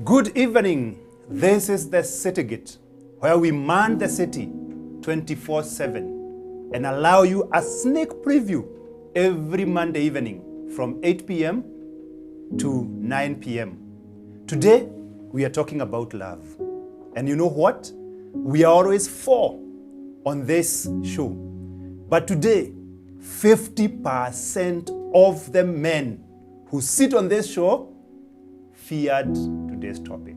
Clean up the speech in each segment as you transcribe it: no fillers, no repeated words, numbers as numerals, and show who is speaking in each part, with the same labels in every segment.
Speaker 1: Good evening. This is the City Gate, where we man the city 24/7 and allow you a sneak preview every Monday evening from 8 p.m. to 9 p.m. Today, we are talking about love. And you know what? We are always 4 on this show. But today, 50% of the men who sit on this show feared today's topic.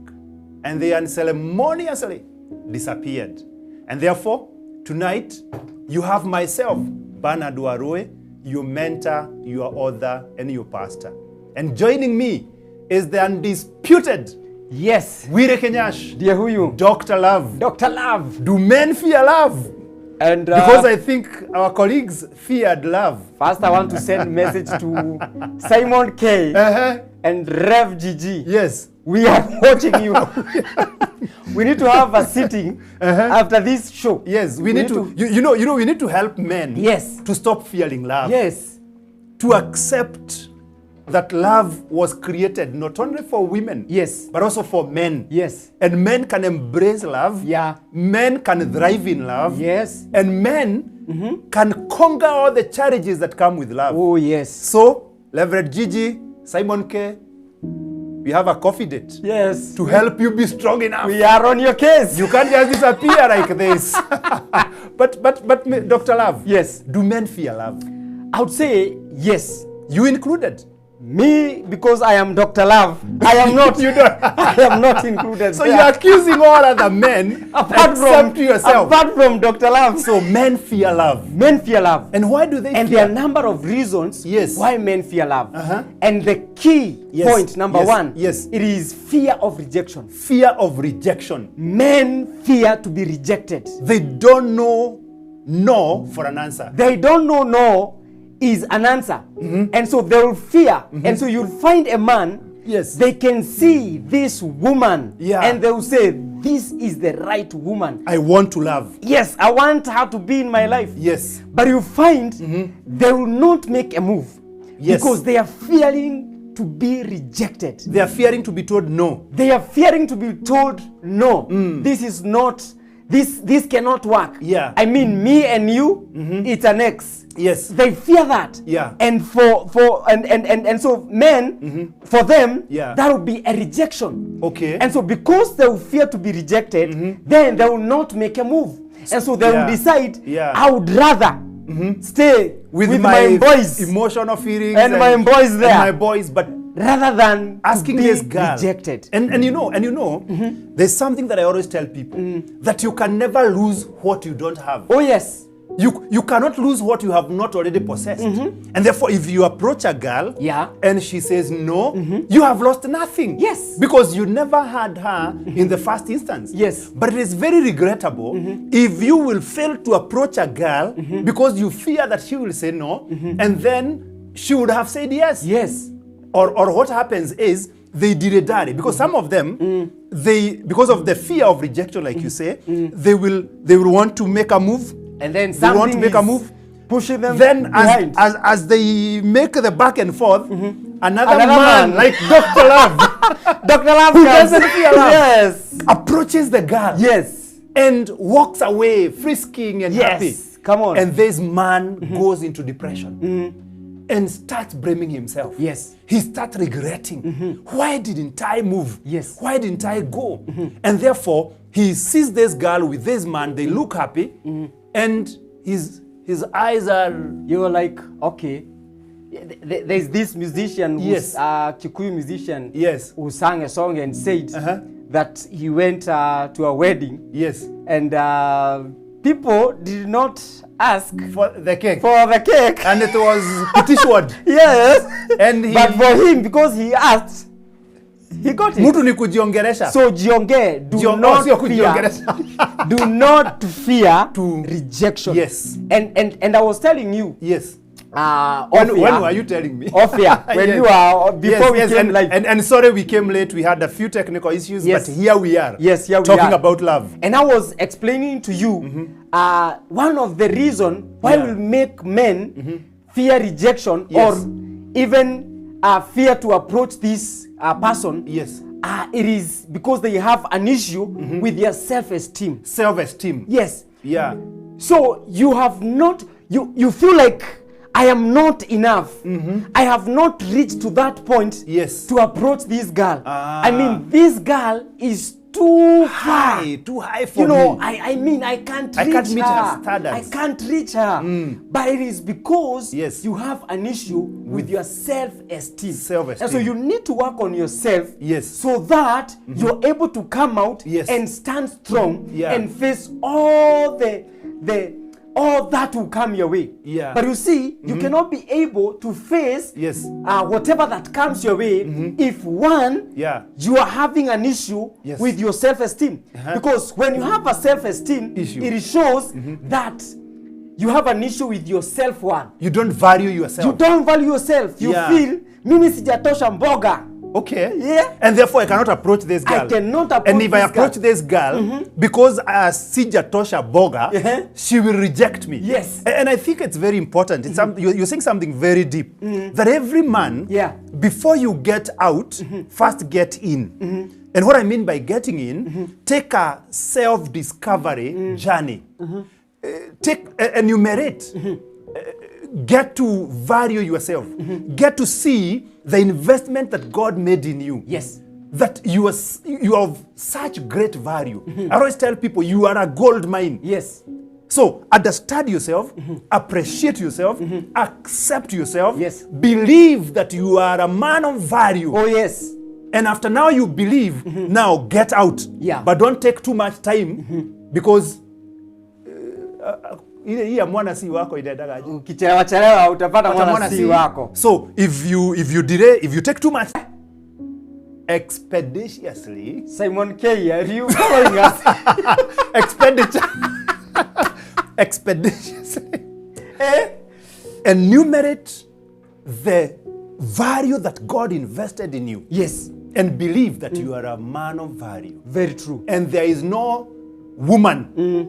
Speaker 1: And they unceremoniously disappeared. And therefore, tonight, you have myself, Bernard Warui, your mentor, your author, and your pastor. And joining me is the undisputed Willie Kinyash.
Speaker 2: Dear who you?
Speaker 1: Dr. Love.
Speaker 2: Dr. Love.
Speaker 1: Do men fear love?
Speaker 2: And
Speaker 1: because I think our colleagues feared love.
Speaker 2: First, I want to send a message to Simon K. And Rev Gigi.
Speaker 1: Yes.
Speaker 2: We are watching you. We need to have a sitting after this show.
Speaker 1: Yes, we need to you know, we need to help men to stop fearing love.
Speaker 2: Yes.
Speaker 1: To accept that love was created not only for women, but also for men.
Speaker 2: Yes.
Speaker 1: And men can embrace love.
Speaker 2: Yeah.
Speaker 1: Men can thrive in love.
Speaker 2: Yes.
Speaker 1: And men can conquer all the challenges that come with love.
Speaker 2: Oh, yes.
Speaker 1: So, Reverend Gigi, Simon K., we have a coffee date.
Speaker 2: Yes.
Speaker 1: To help you be strong enough.
Speaker 2: We are on your case.
Speaker 1: You can't just disappear like this. But Dr. Love.
Speaker 2: Yes.
Speaker 1: Do men fear love?
Speaker 2: I would say yes.
Speaker 1: You included?
Speaker 2: Me, because I am Dr. Love, I am not.
Speaker 1: You don't.
Speaker 2: I am not included.
Speaker 1: So you're accusing all other men
Speaker 2: apart
Speaker 1: from yourself.
Speaker 2: Apart from Dr. Love.
Speaker 1: So men fear love.
Speaker 2: Men fear love.
Speaker 1: And why do they
Speaker 2: and
Speaker 1: fear?
Speaker 2: There are a number of reasons why men fear love. And the key point, number one, it is fear of rejection.
Speaker 1: Fear of rejection.
Speaker 2: Men fear to be rejected.
Speaker 1: They don't know no for an answer.
Speaker 2: They don't know no is an answer. And so they will fear. And so you'll find a man, they can see this woman and they will say, this is the right woman.
Speaker 1: I want to love.
Speaker 2: Yes, I want her to be in my life.
Speaker 1: Yes.
Speaker 2: But you find they will not make a move. Because they are fearing to be rejected.
Speaker 1: They are fearing to be told no.
Speaker 2: They are fearing to be told no. This is not, this cannot work.
Speaker 1: Yeah.
Speaker 2: I mean, me and you, it's an ex.
Speaker 1: Yes.
Speaker 2: They fear that.
Speaker 1: Yeah.
Speaker 2: And and so men, for them, that would be a rejection.
Speaker 1: Okay.
Speaker 2: And so because they will fear to be rejected, then they will not make a move. And so they will decide, I would rather stay with my boys.
Speaker 1: Emotional feelings.
Speaker 2: And my boys there.
Speaker 1: And my boys, but
Speaker 2: rather than
Speaker 1: asking this girl
Speaker 2: rejected.
Speaker 1: And you know, there's something that I always tell people, that you can never lose what you don't have.
Speaker 2: Oh, yes.
Speaker 1: You cannot lose what you have not already possessed. And therefore, if you approach a girl and she says no, you have lost nothing.
Speaker 2: Yes.
Speaker 1: Because you never had her in the first instance.
Speaker 2: Yes.
Speaker 1: But it is very regrettable if you will fail to approach a girl because you fear that she will say no, and then she would have said yes.
Speaker 2: Yes.
Speaker 1: Or what happens is they dilly-dally, because some of them, because of the fear of rejection, like you say, they will want to make a move.
Speaker 2: And then
Speaker 1: they want to make a move,
Speaker 2: pushing them
Speaker 1: then
Speaker 2: behind.
Speaker 1: as they make the back and forth, another man like Dr. Love,
Speaker 2: Dr. Love
Speaker 1: who doesn't fear love,
Speaker 2: yes,
Speaker 1: approaches the girl,
Speaker 2: yes,
Speaker 1: and walks away frisking and happy.
Speaker 2: Come on.
Speaker 1: And this man goes into depression and starts blaming himself.
Speaker 2: Yes.
Speaker 1: He starts regretting. Why didn't I move?
Speaker 2: Yes.
Speaker 1: Why didn't I go? And therefore, he sees this girl with this man, they look happy, and his eyes are...
Speaker 2: You're like, okay. There's this musician, who's a Kikuyu musician, who sang a song and said that he went to a wedding.
Speaker 1: Yes.
Speaker 2: And people did not ask
Speaker 1: for the cake.
Speaker 2: And
Speaker 1: it was petitioned.
Speaker 2: Yes.
Speaker 1: And
Speaker 2: but for him, because he asked, He got it.
Speaker 1: Mtu ni kujiongeresha.
Speaker 2: So jionge, do not fear rejection.
Speaker 1: Yes.
Speaker 2: And I was telling you.
Speaker 1: Yes.
Speaker 2: When
Speaker 1: were you telling me?
Speaker 2: Off here. When
Speaker 1: yes.
Speaker 2: you are before we came live.
Speaker 1: And sorry we came late. We had a few technical issues, but here we are.
Speaker 2: Yes, here we are.
Speaker 1: Talking about love.
Speaker 2: And I was explaining to you one of the reasons why will make men fear rejection or even fear to approach this person.
Speaker 1: Yes.
Speaker 2: It is because they have an issue with their self-esteem.
Speaker 1: Self-esteem.
Speaker 2: Yes.
Speaker 1: Yeah.
Speaker 2: So you have not, you feel like I am not enough. I have not reached to that point to approach this girl. I mean, this girl is too high.
Speaker 1: Too high for
Speaker 2: me.
Speaker 1: I
Speaker 2: mean, I can't meet her standards. I can't reach her. But it is because you have an issue with your self-esteem.
Speaker 1: Self-esteem.
Speaker 2: And so you need to work on yourself so that you're able to come out and stand strong and face all that will come your way. But you see, you cannot be able to face whatever that comes your way if one, you are having an issue with your self-esteem. Because when you have a self-esteem, it shows that you have an issue with your self-worth.
Speaker 1: You don't value yourself.
Speaker 2: You don't value yourself. You feel, mimi sijatosha mboga.
Speaker 1: Okay. Yeah. And therefore I cannot approach this girl.
Speaker 2: I cannot approach
Speaker 1: And if I approach this girl, because Sija Tosha Boga, she will reject me.
Speaker 2: Yes.
Speaker 1: And I think it's very important. It's you're saying something very deep. That every man, before you get out, first get in. And what I mean by getting in, take a self-discovery journey. Enumerate. Get to value yourself. Get to see the investment that God made in you.
Speaker 2: Yes.
Speaker 1: That you are of such great value. I always tell people you are a gold mine.
Speaker 2: Yes.
Speaker 1: So understand yourself, appreciate yourself, accept yourself, believe that you are a man of value.
Speaker 2: Oh yes.
Speaker 1: And after now you believe, now get out.
Speaker 2: Yeah.
Speaker 1: But don't take too much time because ile mwana si wako inaendaga.
Speaker 2: Ukichelewa utapata mwana si wako.
Speaker 1: So if you delay, if you take too much expeditiously,
Speaker 2: Simon K, are you following us?
Speaker 1: Expeditiously. Enumerate the value that God invested in you.
Speaker 2: Yes.
Speaker 1: And believe that you are a man of value.
Speaker 2: Very true.
Speaker 1: And there is no woman,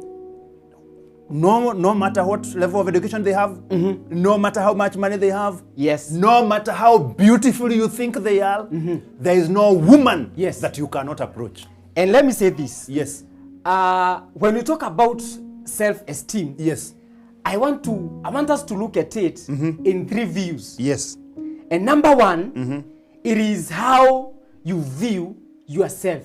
Speaker 1: no matter what level of education they have, no matter how much money they have, no matter how beautiful you think they are, there is no woman that you cannot approach.
Speaker 2: And let me say this.
Speaker 1: Yes.
Speaker 2: When we talk about self-esteem, I want us to look at it in 3 views.
Speaker 1: Yes.
Speaker 2: And number 1, it is how you view yourself.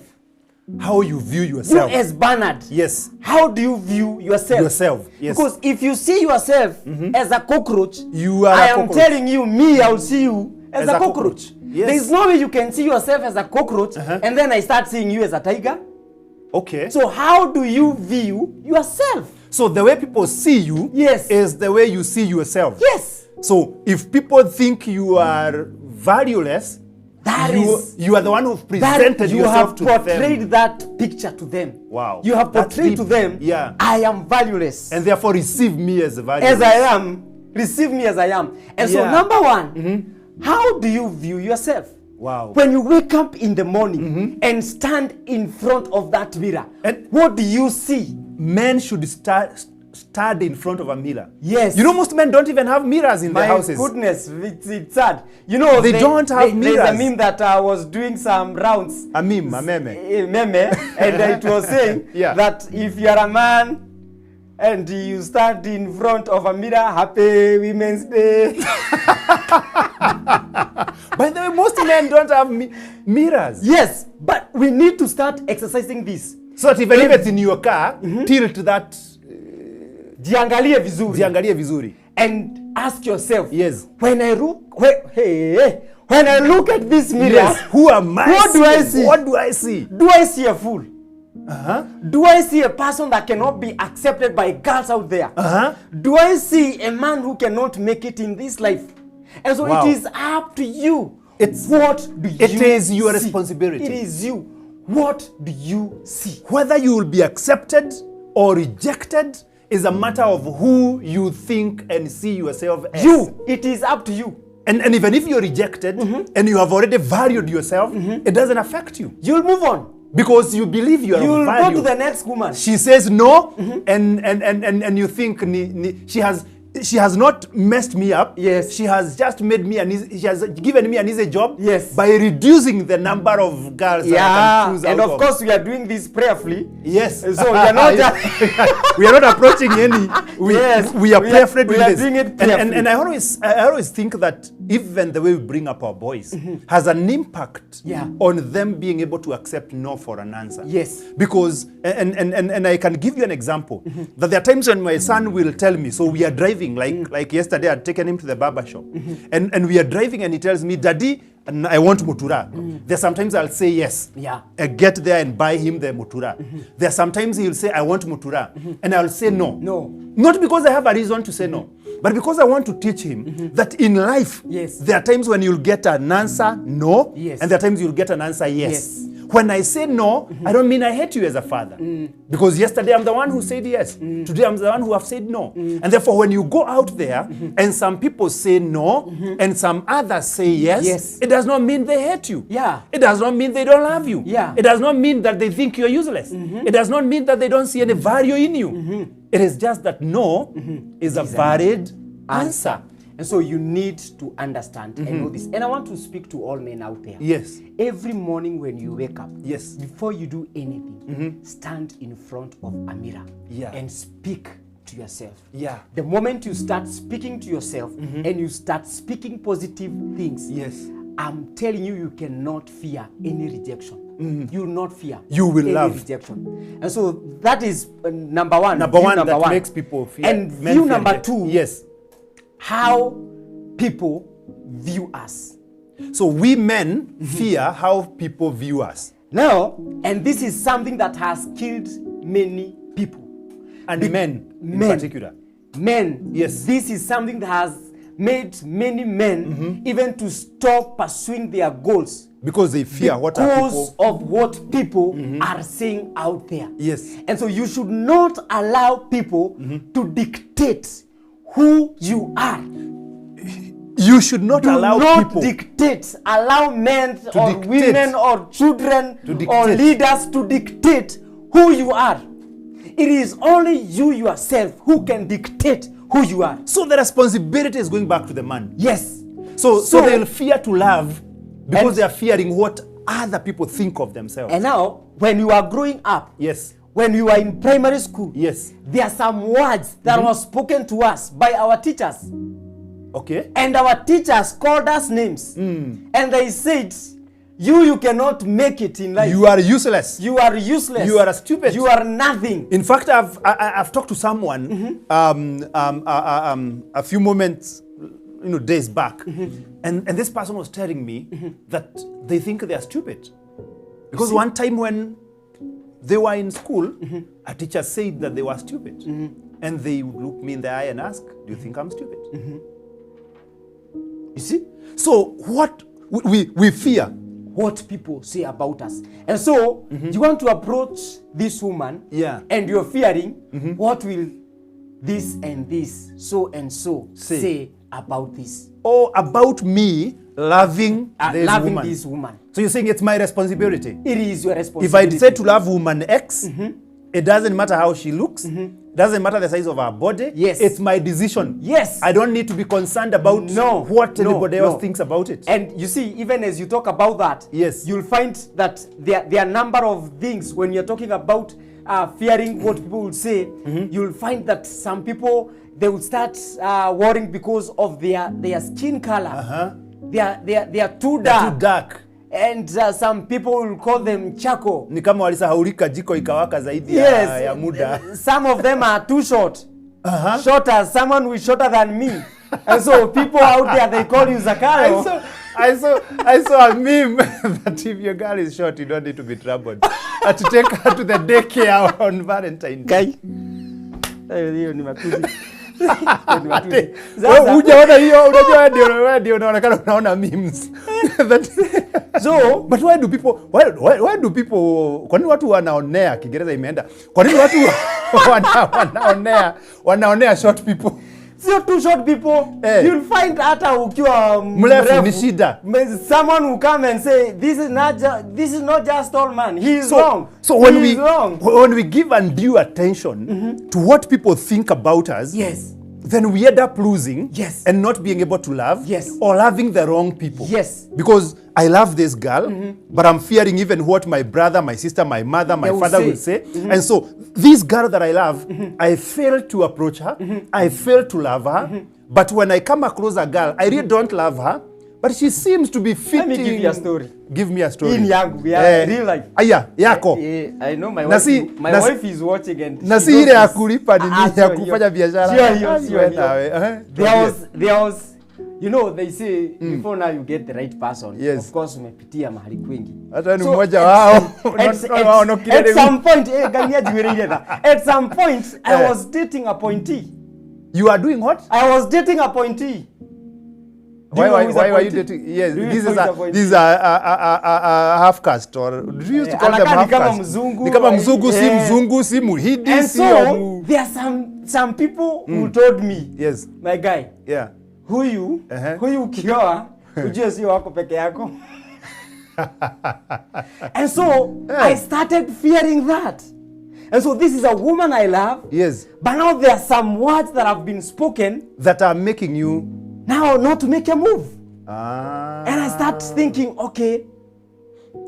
Speaker 1: How you view yourself.
Speaker 2: You as Bernard.
Speaker 1: Yes.
Speaker 2: How do you view yourself?
Speaker 1: Yourself. Yes.
Speaker 2: Because if you see yourself as a cockroach,
Speaker 1: you are
Speaker 2: I am telling you, I will see you as a cockroach.
Speaker 1: Yes.
Speaker 2: There is no way you can see yourself as a cockroach and then I start seeing you as a tiger.
Speaker 1: Okay.
Speaker 2: So how do you view yourself?
Speaker 1: So the way people see you is the way you see yourself.
Speaker 2: Yes.
Speaker 1: So if people think you are valueless, you are the one who presented yourself to them.
Speaker 2: You have portrayed that picture to them.
Speaker 1: Wow.
Speaker 2: You have portrayed to them, I am valueless.
Speaker 1: And therefore receive me as valueless.
Speaker 2: As I am. Receive me as I am. And so number 1, how do you view yourself?
Speaker 1: Wow.
Speaker 2: When you wake up in the morning and stand in front of that mirror, what do you see? Men should stand in front of a mirror. Yes.
Speaker 1: You know, most men don't even have mirrors in their houses.
Speaker 2: My goodness, it's sad. You know,
Speaker 1: they don't have mirrors.
Speaker 2: There's a meme that I was doing some rounds.
Speaker 1: A meme.
Speaker 2: Meme. And it was saying that if you are a man and you stand in front of a mirror, happy Women's Day.
Speaker 1: By the way, most men don't have mirrors.
Speaker 2: Yes, but we need to start exercising this.
Speaker 1: So that even if it's in your car, tilt that.
Speaker 2: Jiangalie
Speaker 1: vizuri.
Speaker 2: And ask yourself,
Speaker 1: when
Speaker 2: I look at this mirror,
Speaker 1: who am I?
Speaker 2: What do I see?
Speaker 1: What do I see?
Speaker 2: Do I see a fool? Do I see a person that cannot be accepted by girls out there? Do I see a man who cannot make it in this life? And so it is up to you. What do you
Speaker 1: It is your
Speaker 2: see?
Speaker 1: responsibility.
Speaker 2: It is you. What do you see?
Speaker 1: Whether you will be accepted or rejected is a matter of who you think and see yourself as.
Speaker 2: You. It is up to you.
Speaker 1: And even if you're rejected and you have already valued yourself, it doesn't affect you.
Speaker 2: You'll move on.
Speaker 1: Because you believe you are
Speaker 2: You'll
Speaker 1: valued.
Speaker 2: go to the next woman.
Speaker 1: She says no, and you think she has not messed me up.
Speaker 2: Yes.
Speaker 1: She has just made me she has given me an easy job.
Speaker 2: Yes.
Speaker 1: By reducing the number of girls that I can choose out
Speaker 2: and of course we are doing this prayerfully.
Speaker 1: Yes.
Speaker 2: So we are not
Speaker 1: we are not approaching any. We are prayerfully doing this.
Speaker 2: Doing it prayerfully.
Speaker 1: And I always think that even the way we bring up our boys has an impact on them being able to accept no for an answer.
Speaker 2: Yes.
Speaker 1: Because and I can give you an example that there are times when my son will tell me, so we are driving like yesterday I had taken him to the barber shop and we are driving and he tells me, Daddy, I want mutura. There sometimes I'll say yes.
Speaker 2: Yeah.
Speaker 1: I get there and buy him the mutura. There sometimes he'll say I want mutura and I'll say no.
Speaker 2: No.
Speaker 1: Not because I have a reason to say no, but because I want to teach him that in life there are times when you'll get an answer no, and there are times you'll get an answer yes. When I say no, I don't mean I hate you as a father. Because yesterday I'm the one who said yes. Today I'm the one who have said no. And therefore when you go out there and some people say no and some others say yes, it does not mean they hate you.
Speaker 2: Yeah.
Speaker 1: It does not mean they don't love you.
Speaker 2: Yeah.
Speaker 1: It does not mean that they think you're useless. It does not mean that they don't see any value in you. It is just that no is a valid answer.
Speaker 2: And so you need to understand and know this. And I want to speak to all men out there.
Speaker 1: Yes.
Speaker 2: Every morning when you wake up,
Speaker 1: before
Speaker 2: you do anything, stand in front of a mirror and speak to yourself.
Speaker 1: Yeah.
Speaker 2: The moment you start speaking to yourself and you start speaking positive things, I'm telling you, you cannot fear any rejection. You will not fear.
Speaker 1: You will
Speaker 2: any
Speaker 1: love
Speaker 2: rejection. And so that is number one.
Speaker 1: Number one makes people fear.
Speaker 2: And view number two. How people view us.
Speaker 1: So we men fear how people view us.
Speaker 2: Now, and this is something that has killed many people.
Speaker 1: And men in particular.
Speaker 2: Men.
Speaker 1: Yes.
Speaker 2: This is something that has made many men even to stop pursuing their goals.
Speaker 1: Because they fear
Speaker 2: because of what people are saying out there.
Speaker 1: Yes.
Speaker 2: And so you should not allow people to dictate who you are.
Speaker 1: You should not allow people
Speaker 2: dictate. Allow men or women or children or leaders to dictate who you are. It is only you yourself who can dictate who you are.
Speaker 1: So the responsibility is going back to the man.
Speaker 2: Yes.
Speaker 1: So they'll fear to love because they are fearing what other people think of themselves.
Speaker 2: And now, when you are growing up, when you are in primary school, there are some words that were spoken to us by our teachers.
Speaker 1: Okay.
Speaker 2: And our teachers called us names. And they said, you cannot make it in life.
Speaker 1: You are useless.
Speaker 2: You are useless.
Speaker 1: You are stupid.
Speaker 2: You are nothing.
Speaker 1: In fact, I've talked to someone a few moments, days back, and this person was telling me that they think they are stupid. Because one time when they were in school, a teacher said that they were stupid. And they would look me in the eye and ask, do you think I'm stupid? You see? So what we fear.
Speaker 2: What people say about us. And so you want to approach this woman and you're fearing what will this and this, so and so say about this.
Speaker 1: Or about me loving
Speaker 2: this woman.
Speaker 1: So you're saying it's my responsibility?
Speaker 2: It is your responsibility.
Speaker 1: If I decide to love woman X, it doesn't matter how she looks. It doesn't matter the size of her body.
Speaker 2: Yes.
Speaker 1: It's my decision.
Speaker 2: Yes.
Speaker 1: I don't need to be concerned about what anybody else thinks about it.
Speaker 2: And you see, even as you talk about that, you'll find that there are a number of things when you're talking about fearing what people will say. You'll find that some people, they will start worrying because of their skin color. They are too dark.
Speaker 1: They're too dark.
Speaker 2: And some people will call them charcoal.
Speaker 1: Ni kama walisahaulika jiko ikawaka zaidi ya muda.
Speaker 2: Some of them are too short. Shorter, someone who is shorter than me. And so people out there, they call you Zakayo.
Speaker 1: I saw a meme that if your girl is short, you don't need to be troubled. To take her to the daycare on Valentine's Day. Wewe hujaona hiyo, unajua ndio unaonekana unaona memes.
Speaker 2: So,
Speaker 1: but why do people kwa nini watu wanaonea Kiingereza imeenda? Kwa nini watu wanaonea short people?
Speaker 2: So too short people, you'll find hata ukiwa
Speaker 1: mrefu ni shida.
Speaker 2: Someone will come and say this is not just all man. He is wrong.
Speaker 1: So when we give undue attention to what people think about us,
Speaker 2: yes,
Speaker 1: then we end up losing,
Speaker 2: yes,
Speaker 1: and not being able to love,
Speaker 2: yes,
Speaker 1: or loving the wrong people.
Speaker 2: Yes.
Speaker 1: Because I love this girl, but I'm fearing even what my brother, my sister, my mother, my father will say. And so this girl that I love, I fail to approach her, I fail to love her, but when I come across a girl, I really don't love her, but she seems to be fitting.
Speaker 2: Let me give you a story.
Speaker 1: Give me a story.
Speaker 2: In yangu, real life.
Speaker 1: Yako.
Speaker 2: I know my wife is watching and
Speaker 1: na si ile ya kulipa nini ya kufanya biashara.
Speaker 2: There was, you know, they say before now you get the right person.
Speaker 1: Yes.
Speaker 2: Of course umepitia mahali kwingi.
Speaker 1: Hata ni mmoja wao.
Speaker 2: At some point, at some point I was dating a appointee.
Speaker 1: You are doing what?
Speaker 2: I was dating a appointee.
Speaker 1: Why were you dating? Yes, this is a half caste, or do you used to call them half caste? Ni kama mzungu, si mzungu, si muhidi,
Speaker 2: and so there are some people who told me,
Speaker 1: yes,
Speaker 2: my guy,
Speaker 1: yeah,
Speaker 2: huyu ukioa ujue sio wako peke yako. And so I started fearing that. And so this is a woman I love.
Speaker 1: Yes.
Speaker 2: But now there are some words that have been spoken
Speaker 1: that are making you
Speaker 2: now not to make a move. And I start thinking, okay.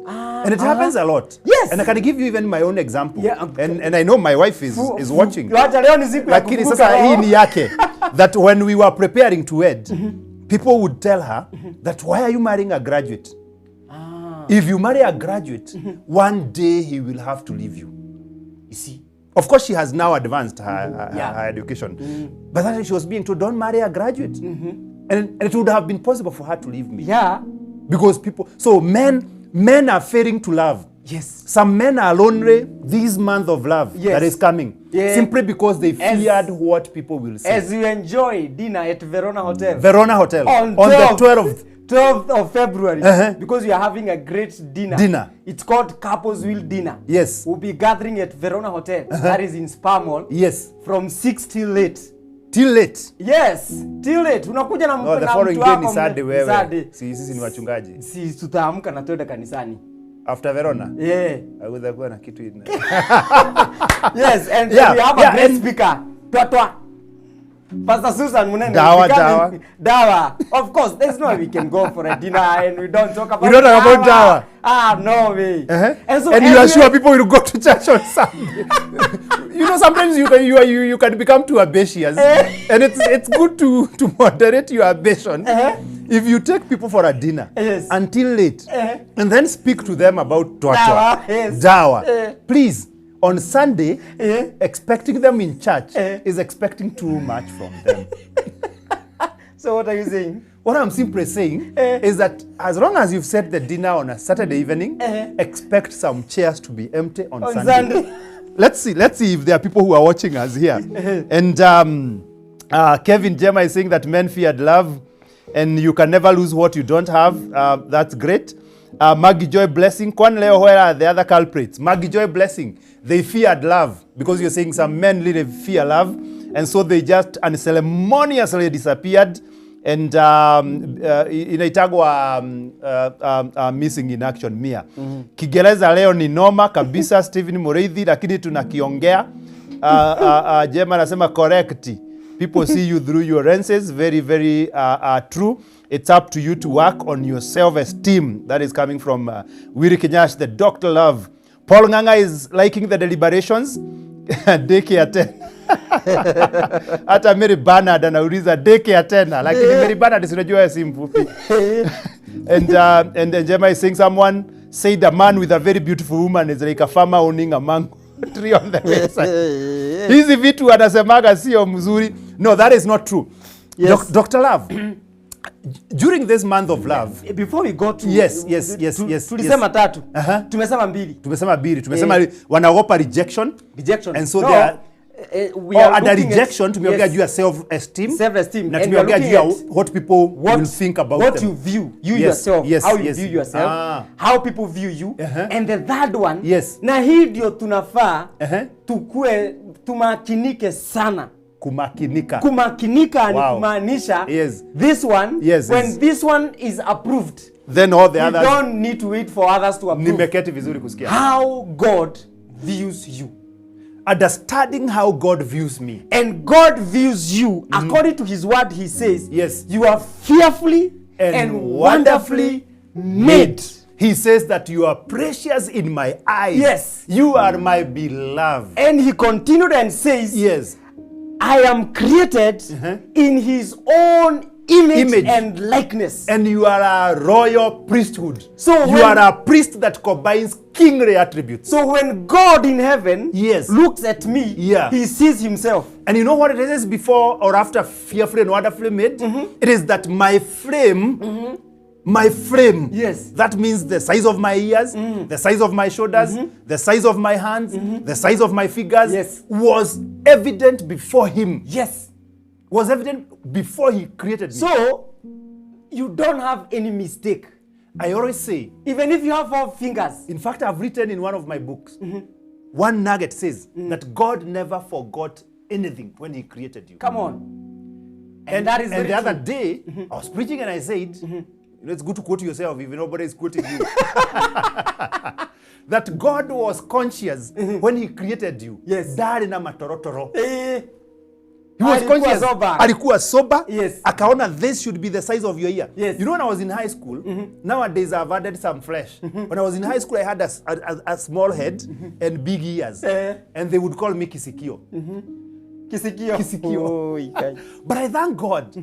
Speaker 1: And it happens a lot.
Speaker 2: Yes.
Speaker 1: And I can give you even my own example.
Speaker 2: Yeah,
Speaker 1: and I know my wife is watching.
Speaker 2: Lakini
Speaker 1: sasa hii ni yake. That when we were preparing to wed, people would tell her that why are you marrying a graduate? If you marry a graduate, one day he will have to leave you. You see? Of course, she has now advanced her education. But then she was being told, don't marry a graduate. And it would have been possible for her to leave me.
Speaker 2: Yeah.
Speaker 1: Because so men are failing to love.
Speaker 2: Yes.
Speaker 1: Some men are lonely this month of love that is coming. Yeah. Simply because they feared what people will say.
Speaker 2: As you enjoy dinner at Verona Hotel.
Speaker 1: Verona Hotel. On the
Speaker 2: 12th of February, because we are having a great dinner. It's called Couples Will Dinner.
Speaker 1: Yes.
Speaker 2: We'll be gathering at Verona Hotel. That is in Spa Mall.
Speaker 1: Yes.
Speaker 2: From 6 till late.
Speaker 1: Till late?
Speaker 2: Yes, till late. Unakuja na
Speaker 1: mtu wako. The following day ni Saturday wewe. Sisi ni wachungaji.
Speaker 2: Sisi tutaamka na twende kanisani.
Speaker 1: After Verona?
Speaker 2: Yeah.
Speaker 1: Aweza kuwa na kitu ina.
Speaker 2: Yes, and we have a great speaker. Twatwa. Pastor Susan Munene. Dawa. Of course, there's no way we can go for a dinner and we don't talk about.
Speaker 1: We don't talk about dawa.
Speaker 2: No way.
Speaker 1: And you are sure people will go to church on Sunday. You know, sometimes you can become too ambitious, and it's good to moderate your ambition. If you take people for a dinner until late, and then speak to them about dawa, please. On Sunday, expecting them in church is expecting too much from them.
Speaker 2: So what are you saying?
Speaker 1: What I'm simply saying is that as long as you've set the dinner on a Saturday evening, expect some chairs to be empty on Sunday. Let's see if there are people who are watching us here. And Kevin Jema is saying that men feared love and you can never lose what you don't have. That's great. Maggie Joy Blessing, Kwan Leo, where are the other culprits? Maggie Joy Blessing, they feared love because you're saying some men really fear love, and so they just unceremoniously disappeared. And inaitagwa missing in action Mia. Kiingereza leo ni noma kabisa. Stephen Mureithi, lakini tunakiongea. Jema anasema correct. People see you through your lenses. Very, very true. It's up to you to work on your self-esteem. That is coming from Willie Kinyash, the Dr. Love. Paul Nganga is liking the deliberations. Daycare 10. Hata Mary Bernard anauliza daycare 10. Lakini Mary Bernard sinajua si mfupi. And Jema is saying someone said a man with a very beautiful woman is like a farmer owning a mango tree on the wayside. Hizi vitu anasemaga sio mzuri. No, that is not true.
Speaker 2: Yes.
Speaker 1: Dr. Love, during this month of love,
Speaker 2: before we go to
Speaker 1: yes.
Speaker 2: Tulisema tatu. Tumesema mbili.
Speaker 1: Tumesema wanaogopa rejection.
Speaker 2: And
Speaker 1: so they are
Speaker 2: we are
Speaker 1: under
Speaker 2: looking
Speaker 1: rejection, tumeongea
Speaker 2: yes,
Speaker 1: juu ya self-esteem.
Speaker 2: Self-esteem.
Speaker 1: Na
Speaker 2: And we are
Speaker 1: tumeongea
Speaker 2: looking
Speaker 1: juu ya
Speaker 2: at
Speaker 1: what people will think about
Speaker 2: what
Speaker 1: them.
Speaker 2: you view, you
Speaker 1: Yes,
Speaker 2: yourself,
Speaker 1: yes,
Speaker 2: how you
Speaker 1: yes.
Speaker 2: view yourself, how people view you. And the third one,
Speaker 1: Yes.
Speaker 2: na hii ndio tunafaa tumakinike sana.
Speaker 1: Kumakinika.
Speaker 2: Kumakinika ni kumaanisha this one, when this one is approved,
Speaker 1: then all the others,
Speaker 2: you don't need to wait for others to approve.
Speaker 1: Nimeketi vizuri kusikia.
Speaker 2: How God views you.
Speaker 1: Understanding how God views me.
Speaker 2: And God views you according to his word. He says, you are fearfully and wonderfully made.
Speaker 1: He says that you are precious in my eyes.
Speaker 2: Yes.
Speaker 1: You are my beloved.
Speaker 2: And he continued and says, I am created in his own image and likeness.
Speaker 1: And you are a royal priesthood.
Speaker 2: So
Speaker 1: you are a priest that combines kingly attributes.
Speaker 2: So when God in heaven looks at me, he sees himself.
Speaker 1: And you know what it is before or after fearfully and wonderfully made? It is that my frame, that means the size of my ears, the size of my shoulders, the size of my hands, the size of my fingers, was evident before him. Was evident before he created me.
Speaker 2: So, you don't have any mistake.
Speaker 1: I always say,
Speaker 2: even if you have 4 fingers.
Speaker 1: In fact, I've written in one of my books, one nugget says that God never forgot anything when he created you.
Speaker 2: Come on. And that is
Speaker 1: the other day, I was preaching and I said, it's good to quote yourself if nobody is quoting you. That God was conscious when he created you. Dari na matorotoro. He was conscious. Alikuwa sober. Akaona this should be the size of your ear. You know, when I was in high school, nowadays I've added some flesh. When I was in high school, I had a small head and big ears. And they would call me Kisikio. Kisikio.
Speaker 2: Oh,
Speaker 1: but I thank God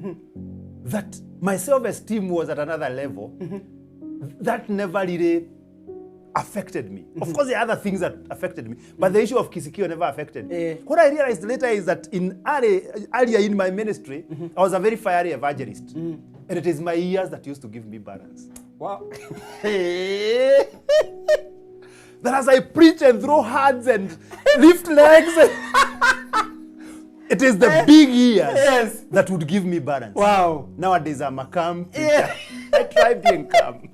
Speaker 1: that my self-esteem was at another level. That never really affected me. Of course, there are other things that affected me, but the issue of Kisikio never affected me. What I realized later is that earlier in my ministry, I was a very fiery evangelist. And it is my ears that used to give me balance.
Speaker 2: Wow.
Speaker 1: That as I preach and throw hands and lift legs, it is the big ears that would give me balance.
Speaker 2: Wow.
Speaker 1: Nowadays, I'm a calm preacher. I try being calm.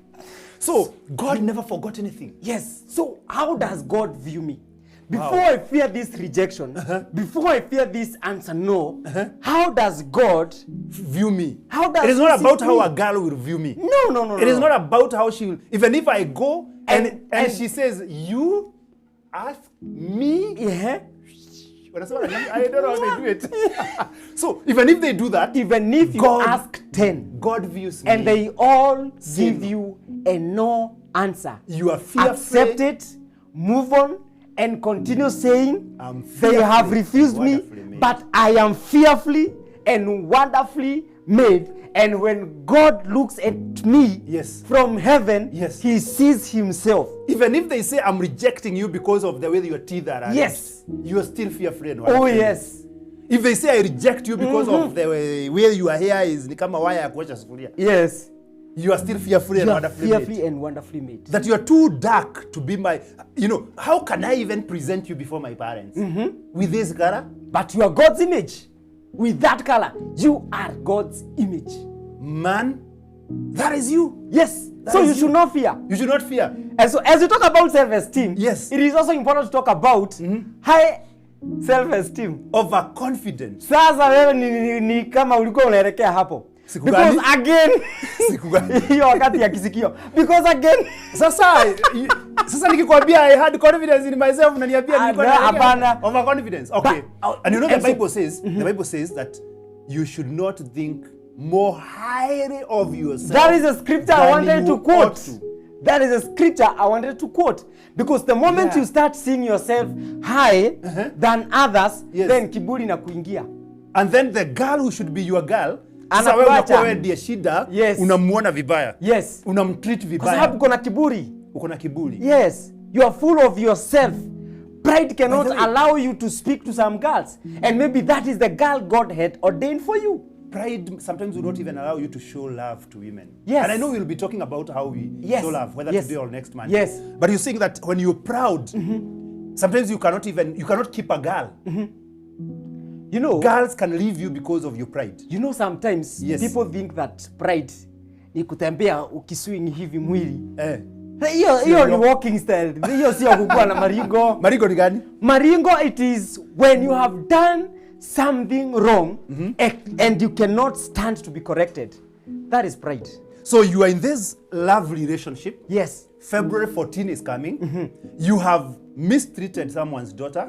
Speaker 1: So, God never forgot anything.
Speaker 2: Yes. So, how does God view me? Before I fear this rejection, before I fear this answer no, how does God
Speaker 1: view me?
Speaker 2: How does
Speaker 1: it is not about how a girl will view me.
Speaker 2: No.
Speaker 1: It is not about how she will. Even if I go and she says, you ask me? I don't know how they do it. So, even if they do that,
Speaker 2: even if you ask 10,
Speaker 1: God views me.
Speaker 2: And they all give you a no answer.
Speaker 1: You are fearful.
Speaker 2: Accept it, move on, and continue saying, they have refused me, but I am fearfully and wonderfully made. And when God looks at me from heaven, he sees himself.
Speaker 1: Even if they say, I'm rejecting you because of the way your teeth are, you are still fearful and wonderful.
Speaker 2: Oh, yes.
Speaker 1: If they say, I reject you because of the way your hair is,
Speaker 2: yes.
Speaker 1: You are still fearfully and
Speaker 2: wonderfully made.
Speaker 1: That you are too dark to be my, how can I even present you before my parents? With this color?
Speaker 2: But you are God's image. With that color, you are God's image.
Speaker 1: Man, that is you.
Speaker 2: Yes. So you should not fear.
Speaker 1: You should not fear.
Speaker 2: And so as you talk about self-esteem,
Speaker 1: it
Speaker 2: is also important to talk about high self-esteem.
Speaker 1: Overconfidence.
Speaker 2: Sasa wewe ni kama ulikuwa unaelekea hapo. Because again, hiyo wakati ya Kisikio. Because again,
Speaker 1: sasa nikikwambia I had confidence in myself na niambia niko
Speaker 2: na
Speaker 1: overconfidence. Okay. And you know the Bible says that you should not think more highly of yourself.
Speaker 2: That is a scripture I wanted to quote. That is a scripture I wanted to quote. Because the moment you start seeing yourself high than others, then kiburi na kuingia.
Speaker 1: And then the girl who should be your girl, sasa wewe unakuwa wewe ndiye shida, unamuona vibaya. Unamtreat vibaya.
Speaker 2: Kwa sababu kuna kiburi.
Speaker 1: Uko na kiburi.
Speaker 2: Yes. You are full of yourself. Pride cannot allow you to speak to some girls. And maybe that is the girl God had ordained for you.
Speaker 1: Pride sometimes will not even allow you to show love to women.
Speaker 2: Yes.
Speaker 1: And I know we'll be talking about how we show love, whether today or next month.
Speaker 2: Yes.
Speaker 1: But you're saying that when you're proud, sometimes you cannot keep a girl
Speaker 2: You know,
Speaker 1: girls can leave you because of your pride.
Speaker 2: You know, sometimes people think that pride ni kutembea ukiswing hivi mwili. Hiyo ni walking style. Hiyo sio kukua na maringo.
Speaker 1: Maringo ni gani?
Speaker 2: Maringo, it is when you have done something wrong and you cannot stand to be corrected. That is pride.
Speaker 1: So you are in this love relationship.
Speaker 2: Yes.
Speaker 1: February 14 is coming. You have mistreated someone's daughter,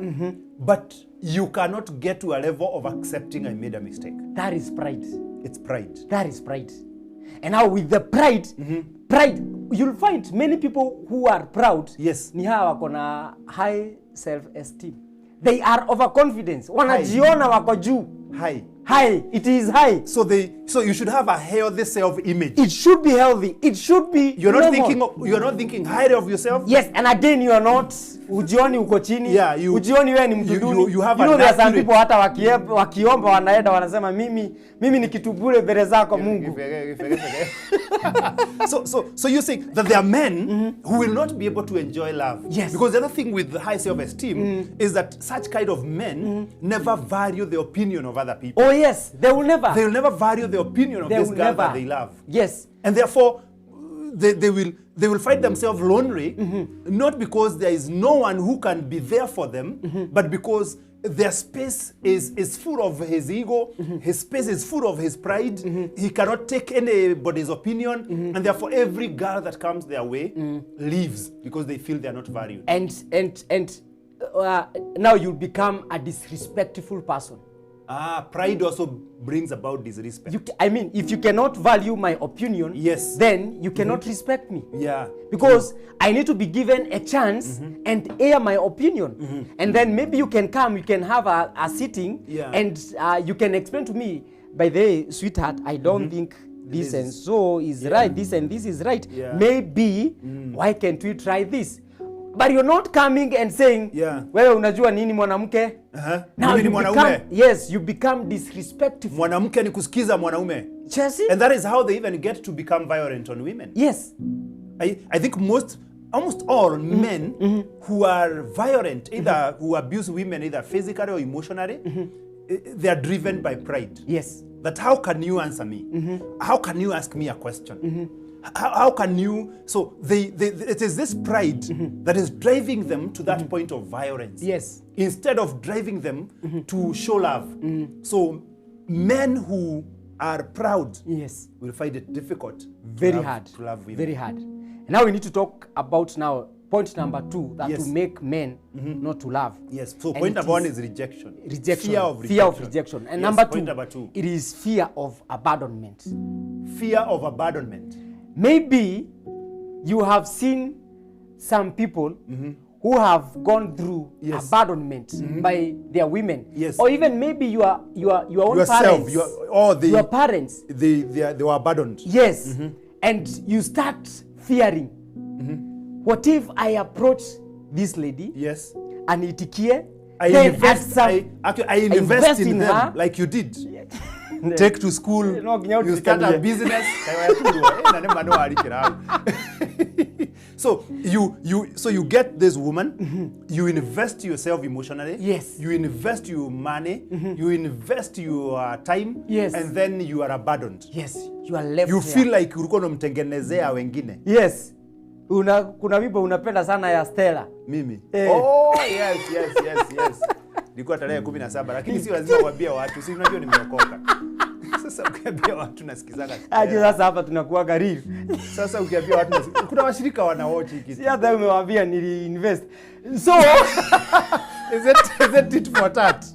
Speaker 1: but you cannot get to a level of accepting I made a mistake.
Speaker 2: That is pride.
Speaker 1: It's pride.
Speaker 2: That is pride. And now with the pride, pride, you'll find many people who are proud.
Speaker 1: Yes.
Speaker 2: Ni hawa wako na high self-esteem. They are overconfident. Wanajiona wako juu.
Speaker 1: High.
Speaker 2: High. It is high.
Speaker 1: So you should have a healthy self-image.
Speaker 2: It should be healthy. It should be
Speaker 1: You're not thinking highly of yourself.
Speaker 2: Yes, and again you are not ujioni uko chini.
Speaker 1: Yeah,
Speaker 2: ujioni wewe ni mtu duni.
Speaker 1: You have
Speaker 2: there are some people hata wakiomba wanaenda wanasema mimi ni kitu bure mbele zako Mungu.
Speaker 1: So you think that there are men who will not be able to enjoy love.
Speaker 2: Yes.
Speaker 1: Because the other thing with the high self-esteem is that such kind of men never value the opinion of other people.
Speaker 2: Oh yes, they will never.
Speaker 1: They will never value the opinion of this girl that they love.
Speaker 2: Yes.
Speaker 1: And therefore they will find themselves lonely, not because there is no one who can be there for them, but because their space is full of his ego, his space is full of his pride, he cannot take anybody's opinion, and therefore every girl that comes their way leaves because they feel they are not valued.
Speaker 2: And now you become a disrespectful person.
Speaker 1: Pride also brings about disrespect.
Speaker 2: I mean, if you cannot value my opinion,
Speaker 1: yes,
Speaker 2: then you cannot respect me.
Speaker 1: Yeah.
Speaker 2: Because I need to be given a chance and air my opinion. And then maybe you can come, you can have a sitting, and you can explain to me, by the way, sweetheart, I don't think this and so is right, this and this is right. Maybe, why can't we try this? But you're not coming and saying, wewe unajua nini mwanamke? Now you become disrespectful.
Speaker 1: Mwanamke ni kusikiza mwanaume. And that is how they even get to become violent on women.
Speaker 2: Yes.
Speaker 1: I think almost all men who are violent, either who abuse women either physically or emotionally, they are driven by pride.
Speaker 2: Yes.
Speaker 1: That how can you answer me? How can you ask me a question? How can you? So it is this pride that is driving them to that point of violence.
Speaker 2: Yes.
Speaker 1: Instead of driving them to show love. So men who are proud will find it difficult
Speaker 2: to love women. Very hard. And now we need to talk about point number 2, that to make men not to love.
Speaker 1: Yes. So point number 1 is rejection.
Speaker 2: Fear of rejection. And number 2, it is fear of abandonment.
Speaker 1: Fear of abandonment.
Speaker 2: Maybe you have seen some people who have gone through abandonment by their women.
Speaker 1: Yes.
Speaker 2: Or even maybe your own
Speaker 1: yourself,
Speaker 2: parents. Your parents.
Speaker 1: They were abandoned.
Speaker 2: Yes. And you start fearing. What if I approach this lady?
Speaker 1: Yes.
Speaker 2: Aniitikie?
Speaker 1: I invest in them her. Like you did. Take to school, you start a business. So you get this woman, you invest yourself emotionally, you invest your money, you invest your time, and then you are abandoned.
Speaker 2: Yes, you are left.
Speaker 1: You feel like ulikuwa unamtengenezea wengine.
Speaker 2: Yes. Kuna wimbo unapenda sana ya Stella.
Speaker 1: Mimi. Oh, yes. Nilikuwa tarehe 17 lakini si lazima kuambia watu, si unajua nimeokoka. Sasa ukiambia watu nasikizanga.
Speaker 2: Aje sasa hapa tunakuwa karibu.
Speaker 1: Sasa ukiambia watu kuna washirika wana watch hiki.
Speaker 2: Si hata umewaambia nili invest. So
Speaker 1: is it for that?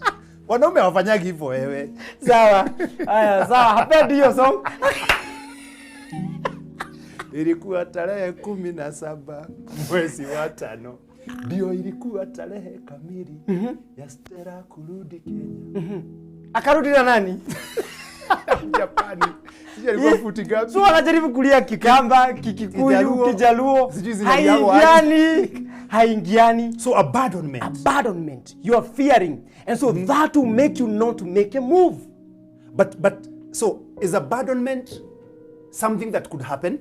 Speaker 1: Wanaume hawafanyagi hivyo wewe.
Speaker 2: Sawa. Haya, sawa. Hapendi hiyo song.
Speaker 1: Ilikuwa tarehe 17 mwezi wa 5. Ndio ilikuwa tarehe kamili ya Stella kurudi Kenya.
Speaker 2: Akarudi na nani?
Speaker 1: Japani. Sijui alikuwa futi gapi.
Speaker 2: So anajaribu kulia Kikamba, Kikikuyu, Kijaluo. Haingiani.
Speaker 1: So abandonment.
Speaker 2: You are fearing. And so that will make you not make a move.
Speaker 1: But so is abandonment something that could happen?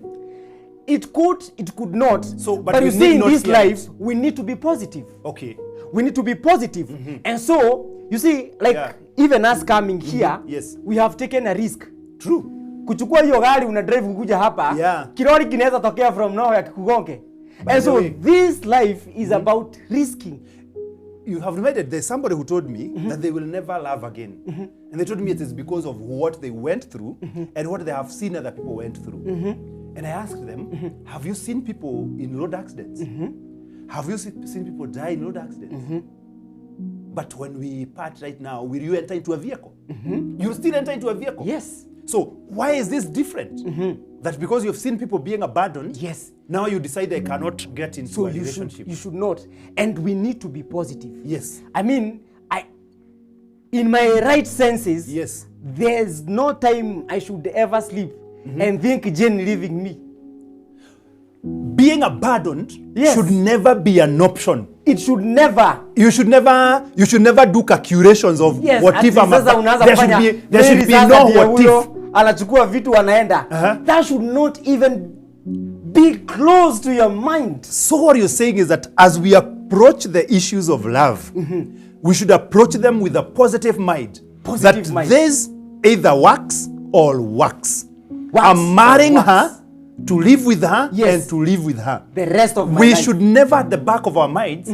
Speaker 2: It could not.
Speaker 1: So,
Speaker 2: but you see, in this life, we need to be positive.
Speaker 1: Okay.
Speaker 2: We need to be positive. And so, you see, like even us coming here,
Speaker 1: Yes.
Speaker 2: we have taken a risk.
Speaker 1: True.
Speaker 2: Kuchukua hiyo gari una drive kukuja hapa,
Speaker 1: Yeah.
Speaker 2: kirori kinaweza tokea from nowhere kikugonge. And so this life is about risking.
Speaker 1: You have reminded, there's somebody who told me that they will never love again. And they told me it is because of what they went through and what they have seen other people went through. And I asked them, have you seen people in road accidents? Have you seen people die in road accidents? But when we part right now, will you enter into a vehicle? You'll still enter into a vehicle.
Speaker 2: Yes.
Speaker 1: So why is this different? That because you've seen people being abandoned,
Speaker 2: Yes.
Speaker 1: now you decide I cannot get into a relationship.
Speaker 2: You should not. And we need to be positive.
Speaker 1: Yes.
Speaker 2: I mean, in my right senses,
Speaker 1: Yes.
Speaker 2: there's no time I should ever sleep and think Jane leaving me.
Speaker 1: Being abandoned
Speaker 2: Yes.
Speaker 1: should never be an option.
Speaker 2: It should never.
Speaker 1: You should never do calculations of
Speaker 2: Yes,
Speaker 1: what if I'm
Speaker 2: sasa unaanza
Speaker 1: there
Speaker 2: kufanya
Speaker 1: should be no what if.
Speaker 2: Anachukua vitu anaenda. That should not even be close to your mind.
Speaker 1: So what you're saying is that as we approach the issues of love, we should approach them with a positive mind.
Speaker 2: Positive mind.
Speaker 1: This either works or works. I'm marrying her to live with her and to live with her.
Speaker 2: The rest of my
Speaker 1: we
Speaker 2: life.
Speaker 1: should never at the back of our minds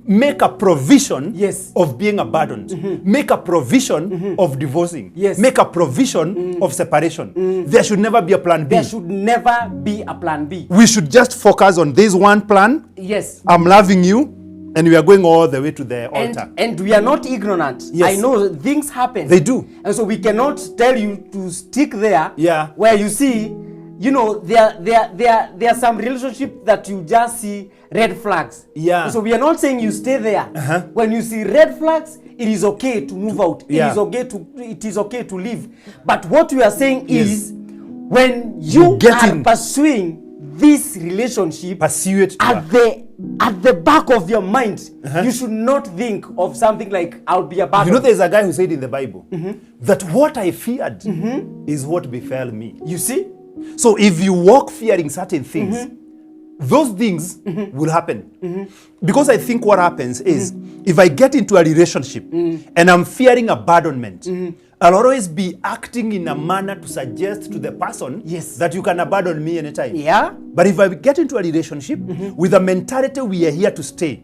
Speaker 1: make a provision of being abandoned. Make a provision of divorcing. Make a provision of separation. There should never be a plan B.
Speaker 2: There should never be a plan B.
Speaker 1: We should just focus on this one plan.
Speaker 2: Yes.
Speaker 1: I'm loving you, and we are going all the way to the altar.
Speaker 2: And we are not ignorant.
Speaker 1: Yes.
Speaker 2: I know things happen.
Speaker 1: They do.
Speaker 2: And so we cannot tell you to stick there.
Speaker 1: Yeah.
Speaker 2: Where you see, you know, there are some relationships that you just see red flags.
Speaker 1: Yeah.
Speaker 2: And so we are not saying you stay there. When you see red flags, it is okay to move out.
Speaker 1: Yeah.
Speaker 2: It is okay to leave. But what we are saying is, when you are pursuing this relationship,
Speaker 1: pursue it
Speaker 2: at the back of your mind, you should not think of something like, I'll be abandoned.
Speaker 1: You know, there's a guy who said in the Bible that what I feared is what befell me.
Speaker 2: You see?
Speaker 1: So if you walk fearing certain things, those things will happen. Because I think what happens is, if I get into a relationship and I'm fearing abandonment, I'll always be acting in a manner to suggest to the person that you can abandon me anytime.
Speaker 2: Yeah.
Speaker 1: But if I get into a relationship with a mentality we are here to stay,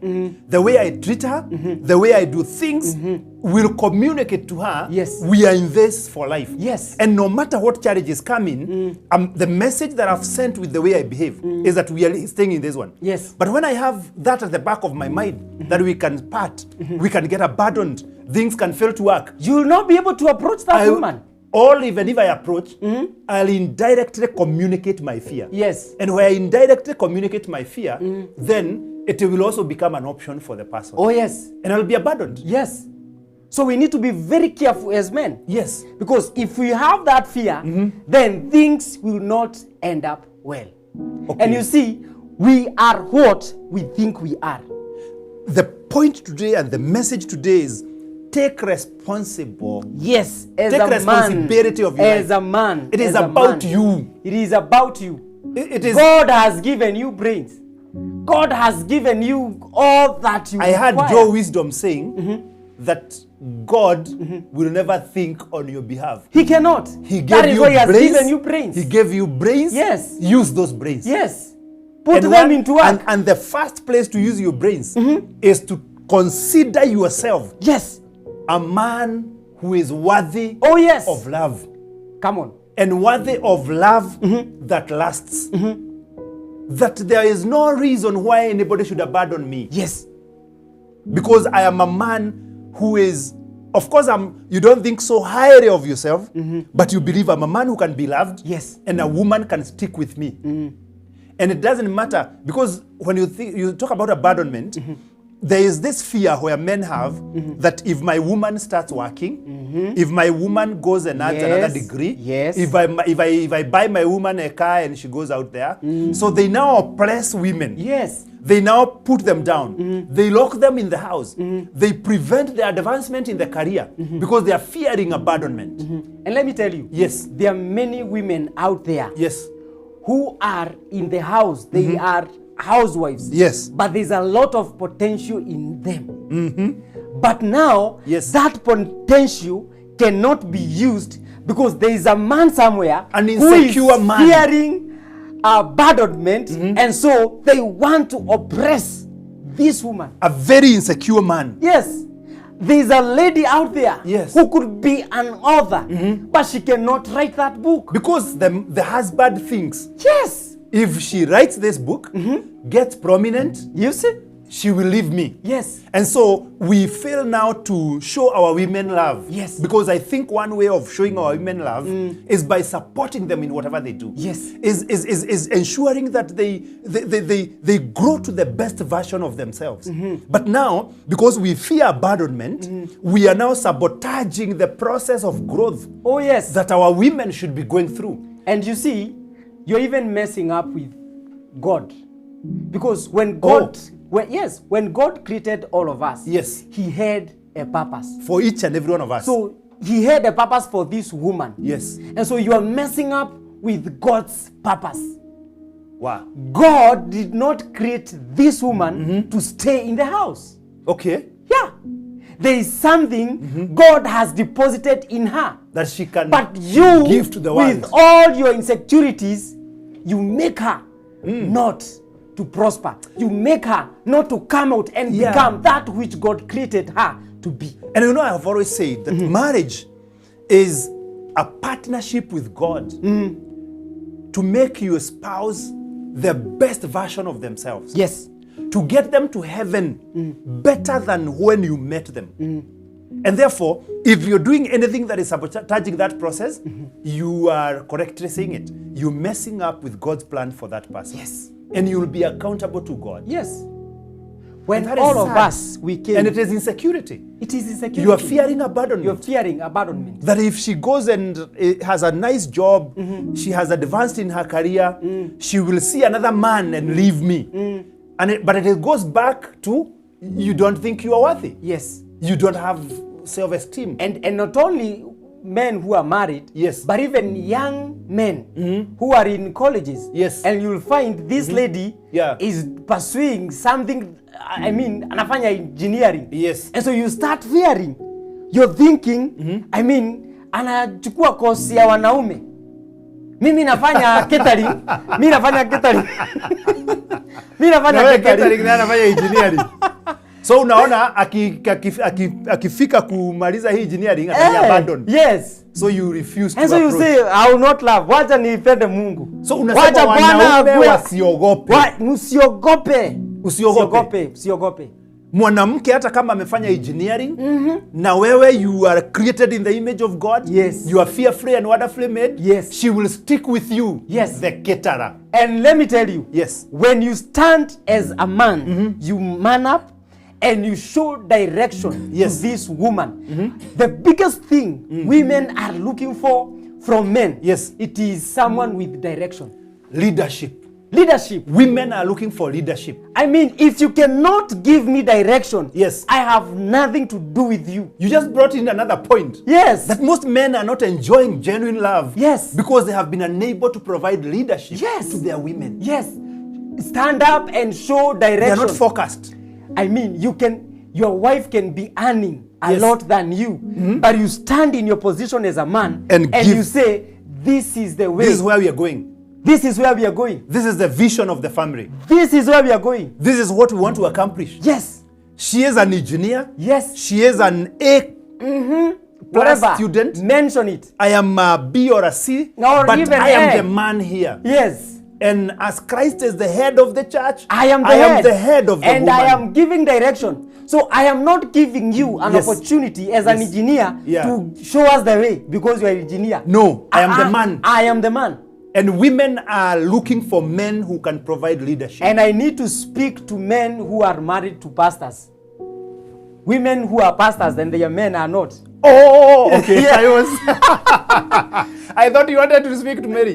Speaker 1: the way I treat her, the way I do things, will communicate to her, we are in this for life.
Speaker 2: Yes.
Speaker 1: And no matter what challenges come in, the message that I've sent with the way I behave is that we are staying in this one.
Speaker 2: Yes.
Speaker 1: But when I have that at the back of my mind, that we can part, we can get abandoned, things can fail to work,
Speaker 2: you will not be able to approach that woman.
Speaker 1: Or even if I approach, I'll indirectly communicate my fear.
Speaker 2: Yes.
Speaker 1: And when I indirectly communicate my fear, then it will also become an option for the person.
Speaker 2: Oh, yes.
Speaker 1: And I'll be abandoned.
Speaker 2: Yes. So we need to be very careful as men.
Speaker 1: Yes.
Speaker 2: Because if we have that fear, then things will not end up well. Okay. And you see, we are what we think we are.
Speaker 1: The point today and the message today is, take responsible.
Speaker 2: Yes, as
Speaker 1: take
Speaker 2: a
Speaker 1: responsibility
Speaker 2: man,
Speaker 1: of your
Speaker 2: as
Speaker 1: life.
Speaker 2: a man.
Speaker 1: It is about you.
Speaker 2: It is about you.
Speaker 1: It is.
Speaker 2: God has given you brains. God has given you all that you require.
Speaker 1: I heard Joe Wisdom saying that God will never think on your behalf.
Speaker 2: He cannot.
Speaker 1: He gave
Speaker 2: that is
Speaker 1: you
Speaker 2: why he has
Speaker 1: brains.
Speaker 2: given you brains.
Speaker 1: He gave you brains.
Speaker 2: Yes.
Speaker 1: Use those brains.
Speaker 2: Yes. Put them into work.
Speaker 1: And the first place to use your brains is to consider yourself.
Speaker 2: Yes.
Speaker 1: A man who is worthy of love.
Speaker 2: Come on.
Speaker 1: And worthy of love that lasts. That there is no reason why anybody should abandon me.
Speaker 2: Yes.
Speaker 1: Because I am a man who is, of course, you don't think so highly of yourself, but you believe I'm a man who can be loved.
Speaker 2: Yes.
Speaker 1: And a woman can stick with me. And it doesn't matter, because when you talk about abandonment, there is this fear where men have that if my woman starts working, if my woman goes and adds another degree, if I buy my woman a car and she goes out there, so they now oppress women.
Speaker 2: Yes.
Speaker 1: They now put them down. They lock them in the house. They prevent their advancement in the career because they are fearing abandonment.
Speaker 2: And let me tell you, there are many women out there who are in the house. They are housewives.
Speaker 1: Yes.
Speaker 2: But there's a lot of potential in them. But now,
Speaker 1: Yes.
Speaker 2: that potential cannot be used because there is a man somewhere
Speaker 1: An
Speaker 2: who is
Speaker 1: insecure man.
Speaker 2: fearing abandonment, and so they want to oppress this woman.
Speaker 1: A very insecure man.
Speaker 2: Yes. There's a lady out there
Speaker 1: Yes.
Speaker 2: who could be an author, but she cannot write that book.
Speaker 1: Because the husband thinks,
Speaker 2: Yes.
Speaker 1: if she writes this book, gets prominent,
Speaker 2: You see?
Speaker 1: she will leave me.
Speaker 2: Yes.
Speaker 1: And so we fail now to show our women love.
Speaker 2: Yes.
Speaker 1: Because I think one way of showing our women love is by supporting them in whatever they do.
Speaker 2: Yes.
Speaker 1: Is ensuring that they grow to the best version of themselves. But now, because we fear abandonment, we are now sabotaging the process of growth
Speaker 2: Oh, yes.
Speaker 1: that our women should be going through.
Speaker 2: And you see, you're even messing up with God. Because when God, when God created all of us,
Speaker 1: Yes.
Speaker 2: he had a purpose.
Speaker 1: For each and every one of us.
Speaker 2: So he had a purpose for this woman.
Speaker 1: Yes.
Speaker 2: And so you are messing up with God's purpose.
Speaker 1: Wow.
Speaker 2: God did not create this woman to stay in the house.
Speaker 1: Okay.
Speaker 2: Yeah. There is something God has deposited in her.
Speaker 1: That she can
Speaker 2: But you,
Speaker 1: give to the world.
Speaker 2: with all your insecurities, you make her not to prosper. You make her not to come out and become that which God created her to be.
Speaker 1: And you know, I've always said that marriage is a partnership with God to make your spouse the best version of themselves.
Speaker 2: Yes.
Speaker 1: To get them to heaven better than when you met them. And therefore, if you're doing anything that is sabotaging that process, you are correctly saying it. You're messing up with God's plan for that person.
Speaker 2: Yes.
Speaker 1: And you'll be accountable to God.
Speaker 2: Yes. When
Speaker 1: And that is
Speaker 2: all of
Speaker 1: sad.
Speaker 2: us, we came.
Speaker 1: And it is insecurity.
Speaker 2: It is insecurity.
Speaker 1: You are fearing abandonment.
Speaker 2: You're fearing abandonment.
Speaker 1: That if she goes and has a nice job, she has advanced in her career, she will see another man and leave me. But it goes back to, you don't think you are worthy.
Speaker 2: Yes.
Speaker 1: You don't have self-esteem.
Speaker 2: And not only men who are married,
Speaker 1: Yes.
Speaker 2: but even young men who are in colleges.
Speaker 1: Yes.
Speaker 2: And you'll find this lady is pursuing something, I mean, anafanya engineering.
Speaker 1: Yes.
Speaker 2: And so you start fearing. You're thinking, I mean, anachukua kosi ya wanaume. Mimi nafanya catering. Mimi nafanya catering. Mimi nafanya catering
Speaker 1: na anafanya engineering. So unaona akifika kumaliza hii engineering atani abandon.
Speaker 2: Yes.
Speaker 1: So you refuse to
Speaker 2: and so
Speaker 1: approach.
Speaker 2: you say I will not love. Wacha nipende Mungu.
Speaker 1: So unasema wanaume wasiogope.
Speaker 2: Msiogope.
Speaker 1: Usiogope.
Speaker 2: Usiogope.
Speaker 1: Mwanamke hata kama amefanya engineering na wewe you are created in the image of God.
Speaker 2: Yes.
Speaker 1: You are fearfully and wonderfully made.
Speaker 2: Yes.
Speaker 1: She will stick with you.
Speaker 2: Yes.
Speaker 1: The caterer.
Speaker 2: And let me tell you.
Speaker 1: Yes.
Speaker 2: When you stand as a man, you man up and you show direction to this woman. The biggest thing women are looking for from men, it is someone with direction.
Speaker 1: Leadership.
Speaker 2: Leadership.
Speaker 1: Women are looking for leadership.
Speaker 2: I mean, if you cannot give me direction,
Speaker 1: yes,
Speaker 2: I have nothing to do with you.
Speaker 1: You just brought in another point.
Speaker 2: Yes.
Speaker 1: That most men are not enjoying genuine love.
Speaker 2: Yes.
Speaker 1: Because they have been unable to provide leadership to their women.
Speaker 2: Yes. Stand up and show direction.
Speaker 1: They are not focused.
Speaker 2: I mean, your wife can be earning a lot than you, but you stand in your position as a man and you say, this is the way.
Speaker 1: This is where we are going.
Speaker 2: This is where we are going.
Speaker 1: This is the vision of the family.
Speaker 2: This is where we are going.
Speaker 1: This is what we want to accomplish.
Speaker 2: Yes.
Speaker 1: She is an engineer.
Speaker 2: Yes.
Speaker 1: She is an A plus student.
Speaker 2: Mention it.
Speaker 1: I am a B or a C,
Speaker 2: or
Speaker 1: but
Speaker 2: even
Speaker 1: I am the man here.
Speaker 2: Yes.
Speaker 1: And as Christ is the head of the church,
Speaker 2: I am the head of the woman. And I am giving direction. So I am not giving you an opportunity as an engineer to show us the way because you are an engineer.
Speaker 1: No, I am the man.
Speaker 2: I am the man.
Speaker 1: And women are looking for men who can provide leadership.
Speaker 2: And I need to speak to men who are married to pastors. Women who are pastors and their men are not.
Speaker 1: Oh, okay. I thought you wanted to speak to Mary.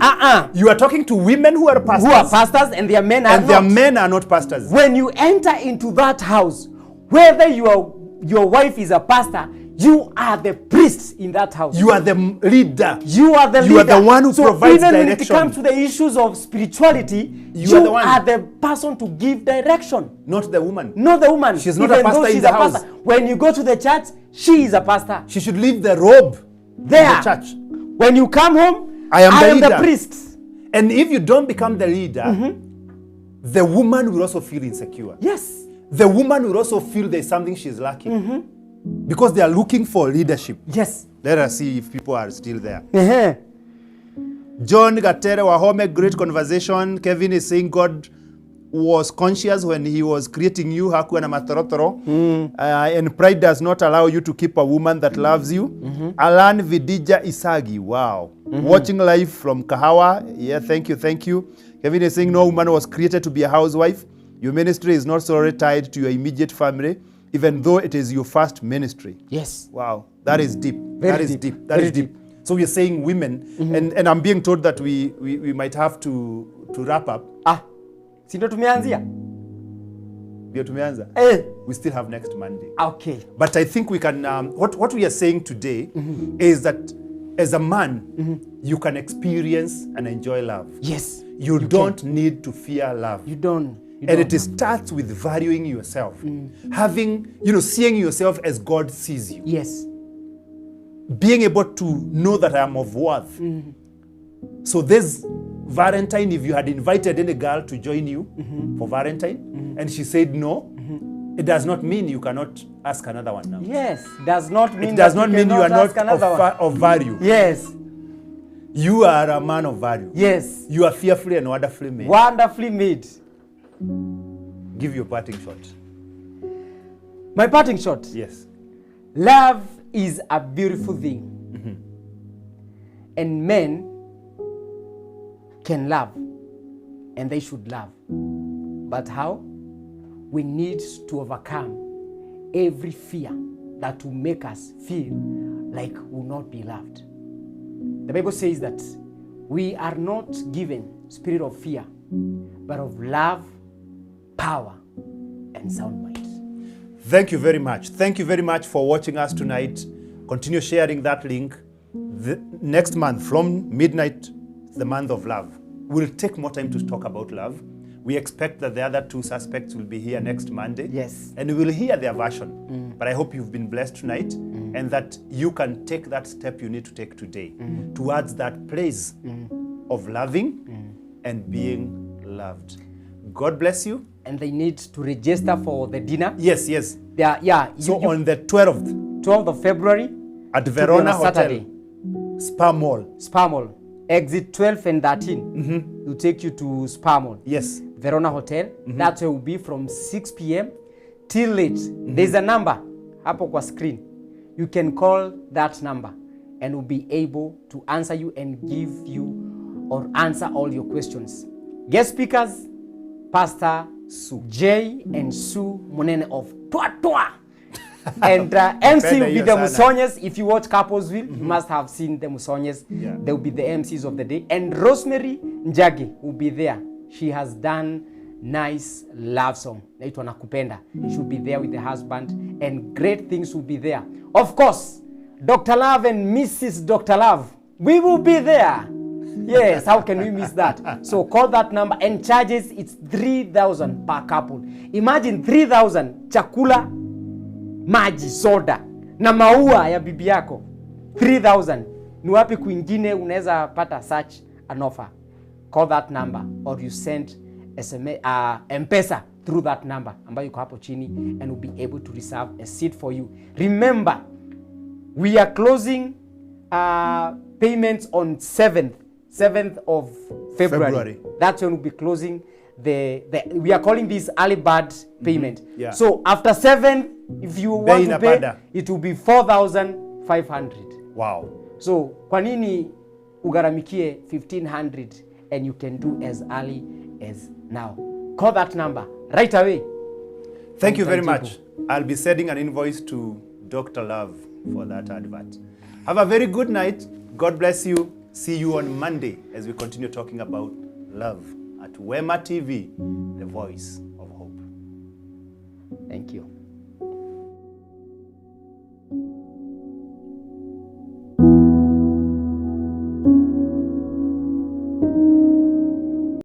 Speaker 1: You are talking to women who are pastors.
Speaker 2: Who are pastors and their men are not.
Speaker 1: And their men are not pastors.
Speaker 2: When you enter into that house, whether your wife is a pastor, You are the priest in that house.
Speaker 1: You are the leader.
Speaker 2: You are the leader.
Speaker 1: You are the one who provides
Speaker 2: even
Speaker 1: direction.
Speaker 2: when it comes to the issues of spirituality, you are the person to give direction.
Speaker 1: Not the woman.
Speaker 2: Not the woman.
Speaker 1: She's not a pastor in the house.
Speaker 2: When you go to the church, she is a pastor.
Speaker 1: She should leave the robe
Speaker 2: there.
Speaker 1: In the church.
Speaker 2: When you come home,
Speaker 1: I am
Speaker 2: the priest.
Speaker 1: And if you don't become the leader, the woman will also feel insecure.
Speaker 2: Yes.
Speaker 1: The woman will also feel there's something she's lacking. Because they are looking for leadership.
Speaker 2: Yes.
Speaker 1: Let us see if people are still there. John Gatere Wahome, great conversation. Kevin is saying God was conscious when he was creating you. Hakuwa na matorotoro. And pride does not allow you to keep a woman that loves you. Alan Vidija Isagi. Wow. Watching live from Kahawa. Yeah, thank you, thank you. Kevin is saying no woman was created to be a housewife. Your ministry is not solely tied to your immediate family, even though it is your first ministry.
Speaker 2: Yes.
Speaker 1: Wow. That is deep. That is deep. That is deep. So we are saying women, and I'm being told that we might have to wrap up.
Speaker 2: Sindo tumeanzia?
Speaker 1: Ndio tumeanza? We still have next Monday.
Speaker 2: Okay.
Speaker 1: But I think we can, what we are saying today is that as a man, you can experience and enjoy love.
Speaker 2: Yes.
Speaker 1: You don't need to fear love.
Speaker 2: You don't.
Speaker 1: And it starts with valuing yourself. Having, seeing yourself as God sees you.
Speaker 2: Yes.
Speaker 1: Being able to know that I am of worth. So this Valentine, if you had invited any girl to join you for Valentine, and she said no, it does not mean you cannot ask another one now.
Speaker 2: Yes. Does not mean
Speaker 1: it does not mean you are not of value.
Speaker 2: Yes.
Speaker 1: You are a man of value.
Speaker 2: Yes.
Speaker 1: You are fearfully and wonderfully made.
Speaker 2: Wonderfully made.
Speaker 1: Give your parting shot.
Speaker 2: My parting shot?
Speaker 1: Yes.
Speaker 2: Love is a beautiful thing. And men can love. And they should love. But how? We need to overcome every fear that will make us feel like we will not be loved. The Bible says that we are not given spirit of fear, but of love, power, and sound mind.
Speaker 1: Thank you very much. Thank you very much for watching us tonight. Continue sharing that link. Next month, from midnight, the month of love. We'll take more time to talk about love. We expect that the other two suspects will be here next Monday.
Speaker 2: Yes.
Speaker 1: And we will hear their version. But I hope you've been blessed tonight and that you can take that step you need to take today towards that place of loving and being loved. God bless you.
Speaker 2: And they need to register for the dinner.
Speaker 1: Yes, yes.
Speaker 2: On
Speaker 1: the 12th
Speaker 2: of February
Speaker 1: at Verona Hotel,
Speaker 2: Saturday.
Speaker 1: Spa Mall.
Speaker 2: Exit 12 and 13 will take you to Spa Mall.
Speaker 1: Yes.
Speaker 2: Verona Hotel. That will be from 6 p.m. till late. There's a number hapo kwa screen. You can call that number and we'll be able to answer you and give you or answer all your questions. Guest speakers, Pastor
Speaker 1: Sue
Speaker 2: J and Sue Munene of Twatwa. And MC will be the Musonyes. If you watch Couplesville, you must have seen the Musonyes. Yeah. They will be the MCs of the day. And Rosemary Njagi will be there. She has done nice love song. Naitwa Nakupenda. She'll be there with the husband. And great things will be there. Of course, Dr. Love and Mrs. Dr. Love, we will be there. Yes, how can we miss that? So call that number and charges, it's 3,000 per couple. Imagine 3,000 chakula, maji, soda na maua ya bibi yako. 3,000. Ni wapi kwingine unaweza pata such an offer? Call that number or you send SMS, M-Pesa through that number ambayo iko hapo chini and we'll be able to reserve a seat for you. Remember, we are closing payments on 7th of February. That's when we'll be closing we are calling this early bird payment. Yeah. So after 7, if you want to pay, it will be 4,500.
Speaker 1: Wow.
Speaker 2: So kwa nini ugaramikie 1,500 and you can do as early as now? Call that number right away.
Speaker 1: Thank you very much. I'll be sending an invoice to Dr. Love for that advert. Have a very good night. God bless you. See you on Monday as we continue talking about love at Wema TV, the voice of hope.
Speaker 2: Thank you.